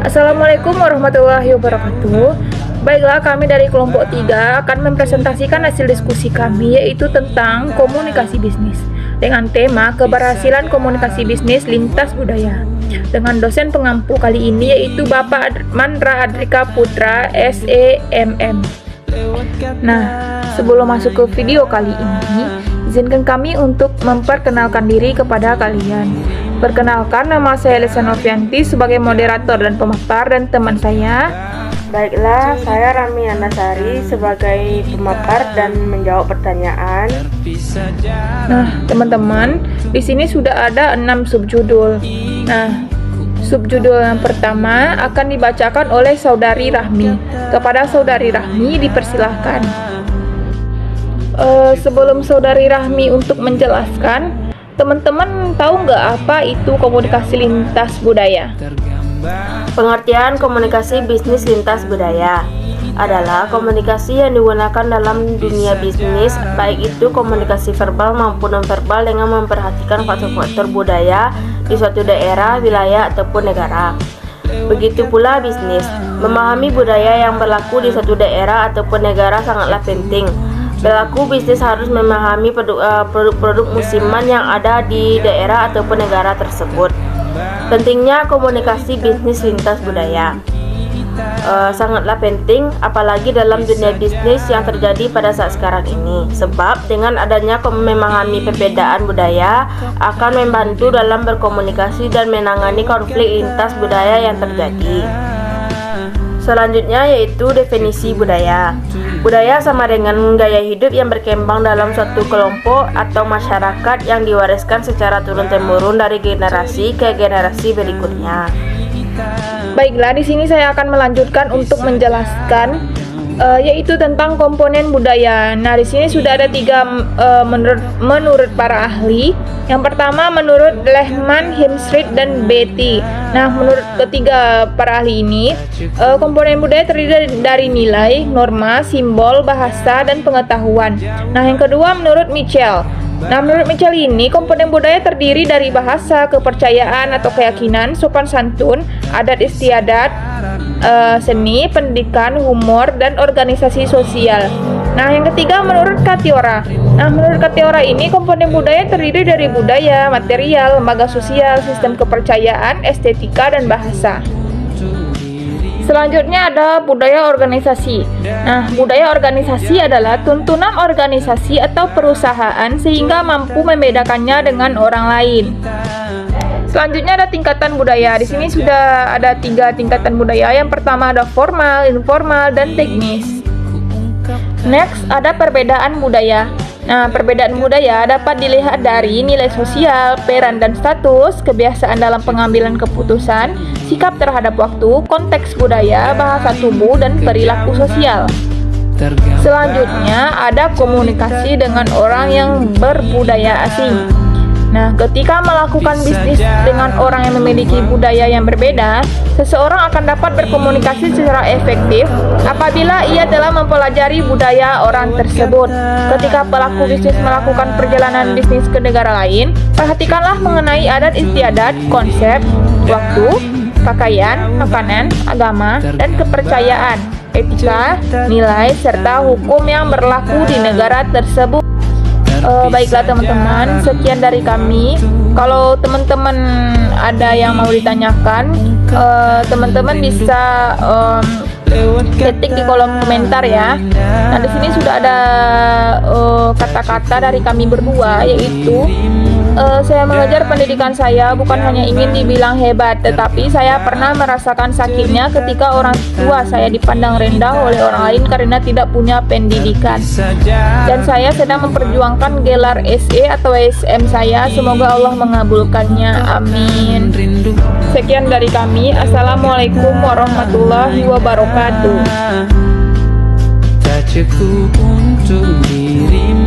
Assalamualaikum warahmatullahi wabarakatuh. Baiklah, kami dari kelompok 3 akan mempresentasikan hasil diskusi kami, yaitu tentang komunikasi bisnis dengan tema keberhasilan komunikasi bisnis lintas budaya, dengan dosen pengampu kali ini yaitu Bapak Mandra Adrika Putra SEMM. Nah, sebelum masuk ke video kali ini, izinkan kami untuk memperkenalkan diri kepada kalian. Perkenalkan, nama saya Lesa Novianti sebagai moderator dan pemapar, dan teman saya. Baiklah, saya Rami Anasari sebagai pemapar dan menjawab pertanyaan. Nah, teman-teman, di sini sudah ada 6 subjudul. Nah, subjudul yang pertama akan dibacakan oleh Saudari Rahmi. Kepada Saudari Rahmi dipersilahkan. Sebelum Saudari Rahmi untuk menjelaskan, teman-teman tahu nggak apa itu komunikasi lintas budaya? Pengertian komunikasi bisnis lintas budaya adalah komunikasi yang digunakan dalam dunia bisnis, baik itu komunikasi verbal maupun non-verbal, dengan memperhatikan faktor-faktor budaya di suatu daerah, wilayah, ataupun negara. Begitu pula bisnis, memahami budaya yang berlaku di suatu daerah ataupun negara sangatlah penting. Pelaku bisnis harus memahami produk-produk musiman yang ada di daerah ataupun negara tersebut. Pentingnya komunikasi bisnis lintas budaya sangatlah penting, apalagi dalam dunia bisnis yang terjadi pada saat sekarang ini. Sebab dengan adanya memahami perbedaan budaya akan membantu dalam berkomunikasi dan menangani konflik lintas budaya yang terjadi. Selanjutnya yaitu definisi budaya. Budaya sama dengan gaya hidup yang berkembang dalam suatu kelompok atau masyarakat yang diwariskan secara turun-temurun dari generasi ke generasi berikutnya. Baiklah, di sini saya akan melanjutkan untuk menjelaskan yaitu tentang komponen budaya. Nah, di sini sudah ada 3 menurut para ahli. Yang pertama menurut Lehman, Himstreet, dan Betty. Nah, menurut ketiga para ahli ini, komponen budaya terdiri dari nilai, norma, simbol, bahasa, dan pengetahuan. Nah, yang kedua menurut Mitchell. Nah, menurut Mitchell ini, komponen budaya terdiri dari bahasa, kepercayaan atau keyakinan, sopan santun, adat istiadat, seni, pendidikan, humor, dan organisasi sosial. Nah, yang ketiga menurut Katiora. Nah, menurut Katiora ini, komponen budaya terdiri dari budaya, material, lembaga sosial, sistem kepercayaan, estetika, dan bahasa. Selanjutnya ada budaya organisasi. Nah, budaya organisasi adalah tuntunan organisasi atau perusahaan sehingga mampu membedakannya dengan orang lain. Selanjutnya ada tingkatan budaya. Di sini sudah ada 3 tingkatan budaya. Yang pertama ada formal, informal, dan teknis. Next, ada perbedaan budaya. Nah, perbedaan budaya dapat dilihat dari nilai sosial, peran dan status, kebiasaan dalam pengambilan keputusan, sikap terhadap waktu, konteks budaya, bahasa tubuh, dan perilaku sosial. Selanjutnya ada komunikasi dengan orang yang berbudaya asing. Nah, ketika melakukan bisnis dengan orang yang memiliki budaya yang berbeda, seseorang akan dapat berkomunikasi secara efektif apabila ia telah mempelajari budaya orang tersebut. Ketika pelaku bisnis melakukan perjalanan bisnis ke negara lain, perhatikanlah mengenai adat istiadat, konsep, waktu, pakaian, makanan, agama, dan kepercayaan, etika, nilai, serta hukum yang berlaku di negara tersebut. Baiklah teman-teman, sekian dari kami. Kalau teman-teman ada yang mau ditanyakan, teman-teman bisa ketik di kolom komentar ya. Nah, di sini sudah ada kata-kata dari kami berdua, yaitu saya mengejar pendidikan saya bukan hanya ingin dibilang hebat, tetapi saya pernah merasakan sakitnya ketika orang tua saya dipandang rendah oleh orang lain karena tidak punya pendidikan. Dan saya sedang memperjuangkan gelar SE atau SM saya. Semoga Allah mengabulkannya. Amin. Sekian dari kami. Assalamualaikum warahmatullahi wabarakatuh. Tak cukup untuk dirimu.